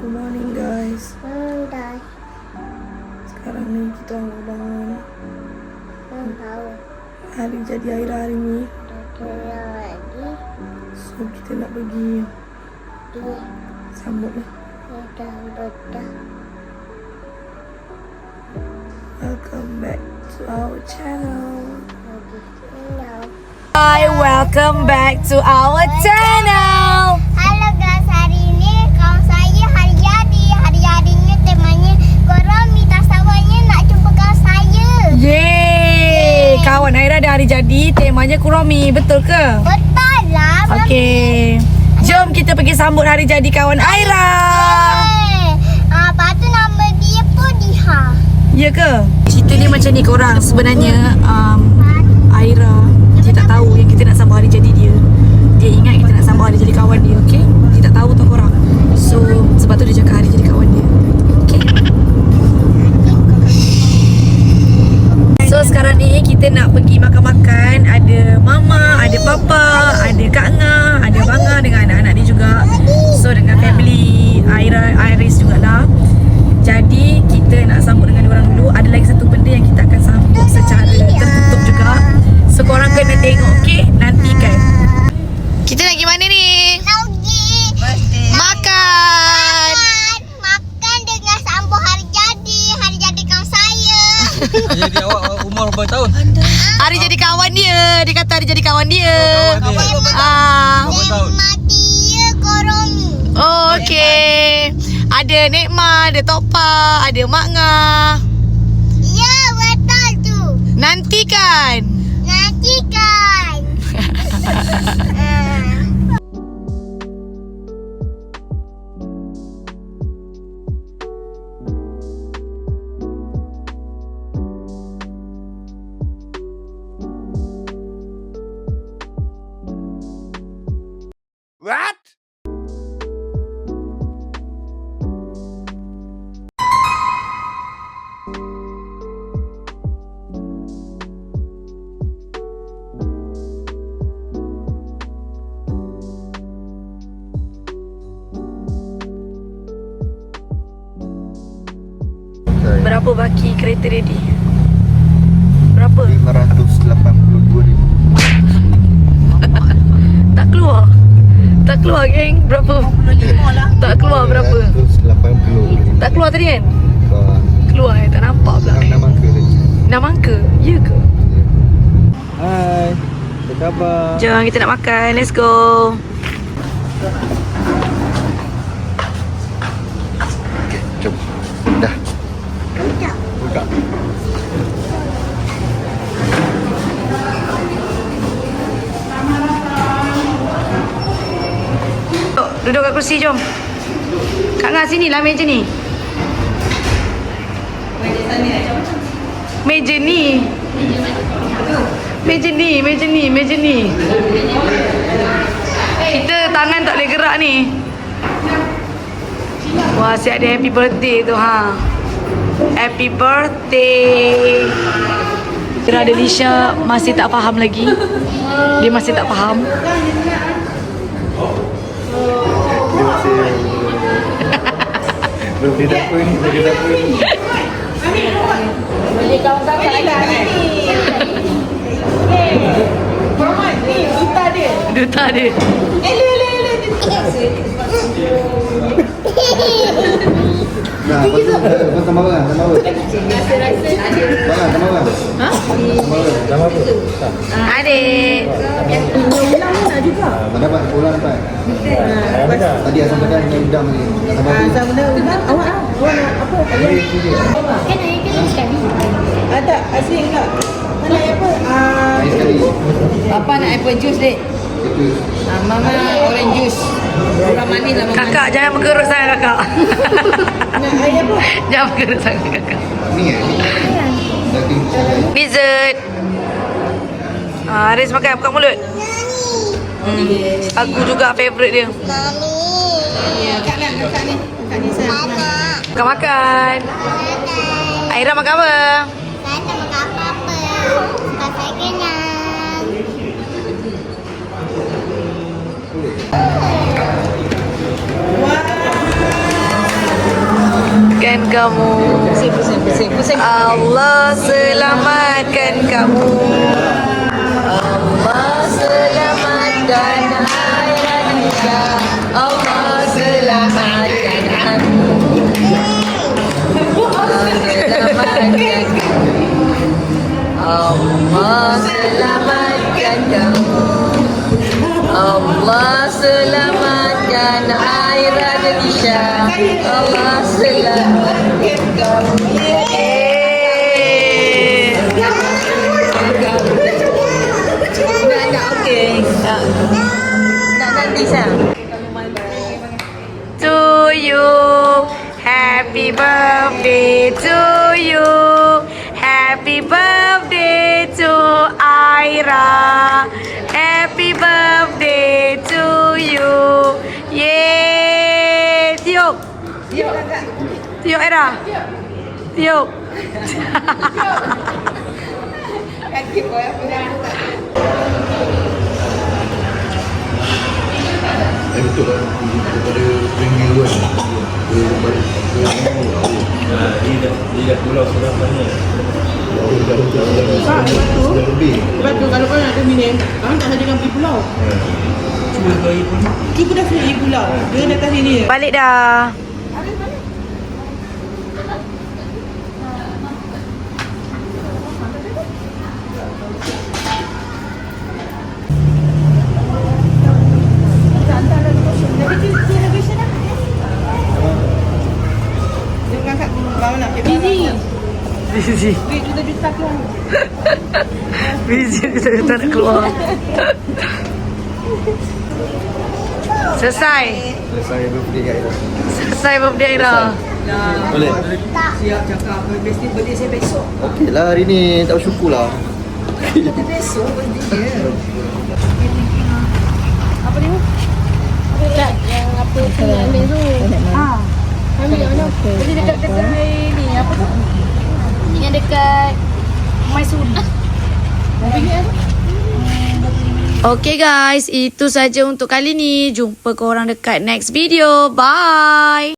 Good morning guys. Dah. Sekarang ni kita orang bangun. Tahu. Hari jadi Aira hari ni. Dah kira lagi. So kita nak pergi Dia sambut lah. dah bedah. Welcome back to our channel. Lagi silau. Hi, welcome back to our channel. Halo guys, hari ini kawan saya hari jadi. Hari jadinya temanya korang minta sabarnya nak jumpa kawan saya. Yeay, kawan Aira dah hari jadi, temanya Kuromi, betul ke? Betul lah. Okey, jom kita pergi sambut hari jadi kawan Aira. Lepas tu nama dia pun Diha. Ya ke? Cerita ni macam ni korang, sebenarnya Aira dia tak tahu yang kita nak sambut hari jadi dia. Dia ingat kita nak sambut hari jadi kawan dia, okey? Dia tak tahu tau korang. So, sebab tu dia cakap hari jadi kawan dia. Okey? So, sekarang ni kita nak pergi makan-makan. Ada mama, ada papa, ada Kak Ngah, ada Banga dengan anak-anak dia juga. So, dengan family Aira, Iris jugalah. Jadi, kita nak sambut dengan diorang dulu. Ada lagi satu benda yang kita akan sambut secara tertutup juga. So, korang kena tengok, okey? Nantikan. Kita nak pergi mana ni? Nak pergi Makan! Makan dengan sambut hari jadi kawan saya. Jadi awak umur berapa tahun? Hari jadi kawan dia. Dia kata hari jadi kawan dia. Kawan dia. Ah. Berapa tahun? Dia Koromi. Oh, okey. Ada Nekma, ada Topa, ada Mak Ngah. Ya, betul tu. Nantikan. Nantikan. What? Berapa baki kereta ready? Berapa? 582,000. Tak keluar. Tak keluar, geng. Berapa? 25 lah. Tak keluar berapa? 180. Tak keluar tadi kan? Kau Keluar tak nampak pula. nama ke? Dah mangka? Ya ke? Hai. Apa khabar? Jom kita nak makan. Let's go. Jom. Dah. Buka. Duduk kat kursi, jom. Kak Ngah, sini lah meja ni. Meja ni. Meja ni, meja ni, meja ni. Kita tangan tak boleh gerak ni. Wah, siap ada happy birthday tu, ha. Happy birthday. Kira ada Lisha masih tak faham lagi. Dia masih tak faham. Dia masih belum di dapur ni, belum di dapur ni. Boleh kawan kakak lagi ni. Duta dia. Nah, apa sama orang? Sama orang. Sama orang. Ha? Sama apa? Adik. Ada apa? Ulang apa? Tadi asam pedas dengan udang ni. Asam pedas. Awak nak apa? Kena sekali. Ada asli enggak? Mana apa? Air sekali. Papa nak apple juice, dek. Itu. Mama orange juice. Kurang manis lah, Mama. Kakak jangan bergerut sangat, kakak. Nak air apa? Jangan bergerut sangat, kakak. Ni daging. Dessert. Haris makan, buka mulut. Aku juga favourite dia. Mami. Kak ni, kak ni. Kak ni saya. Makan makan. Aira makan apa? Saya tak makan apa-apa. Sebab saya kenyang. kamu. Allah selamatkan kamu. Allah selamatkan Indonesia. Allah selamatkan kamu. Allah selamatkan kamu. Allah selamatkan kamu. Allah selamatkan air Indonesia. Allah selamatkan kamu. Nak okey. Nak nanti sah. To you, happy birthday to you. Happy birthday to Aira. Happy birthday to you. Yeay. Tiup. Tiup Aira. Tiup. Betul lah. Daripada ringgit kan. Dia dah pulau sudah banyak. Sudah lebih. Sebab tu kalau kau nak ke Minang, kau tak saja pergi pulau. Cuba kau pergi pulau. Kita dah pergi pulau. Dia datang sini. Balik dah. Jangan kat bawah nak ke busy. Busy. Duit juta-juta keluar. Busy kita nak keluar. Selesai. Selesai birthday kat Aira. Selesai birthday Aira. Boleh? Siap cakap birthday birthday saya besok. Okey lah hari ni. Tak bersyukur lah. Besok birthday dia. Tak, yang apa tu yang ambil tu. Ambil yang mana? Jadi dekat kedai ni apa tu? Yang dekat Maisuri. Okay guys, itu saja untuk kali ni. Jumpa korang dekat next video. Bye.